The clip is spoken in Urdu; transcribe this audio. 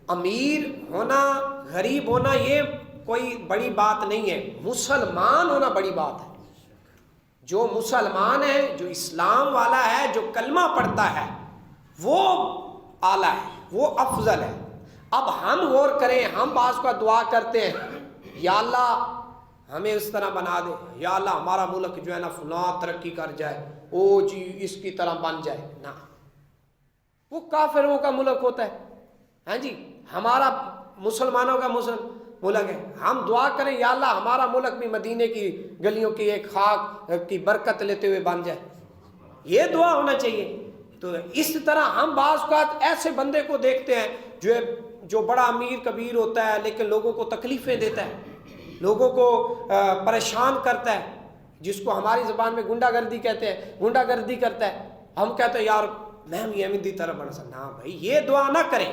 امیر ہونا غریب ہونا یہ کوئی بڑی بات نہیں ہے، مسلمان ہونا بڑی بات ہے۔ جو مسلمان ہے، جو اسلام والا ہے، جو کلمہ پڑھتا ہے، وہ اعلیٰ ہے، وہ افضل ہے۔ اب ہم غور کریں، ہم بعض کا دعا کرتے ہیں یا اللہ ہمیں اس طرح بنا دے، یا اللہ ہمارا ملک جو ہے نا فلاں ترقی کر جائے، او جی اس کی طرح بن جائے، نہ، وہ کافروں کا ملک ہوتا ہے۔ ہاں جی، ہمارا مسلمانوں کا ملک ہے، ہم دعا کریں یا اللہ ہمارا ملک بھی مدینے کی گلیوں کی ایک خاک کی برکت لیتے ہوئے بن جائے، یہ دعا ہونا چاہیے۔ تو اس طرح ہم بعض اوقات ایسے بندے کو دیکھتے ہیں جو بڑا امیر کبیر ہوتا ہے لیکن لوگوں کو تکلیفیں دیتا ہے، لوگوں کو پریشان کرتا ہے، جس کو ہماری زبان میں گنڈا گردی کہتے ہیں، گنڈا گردی کرتا ہے۔ ہم کہتے ہیں یار میں بھی احمدی طرح بن سکتا، ہاں بھائی یہ دعا نہ کریں۔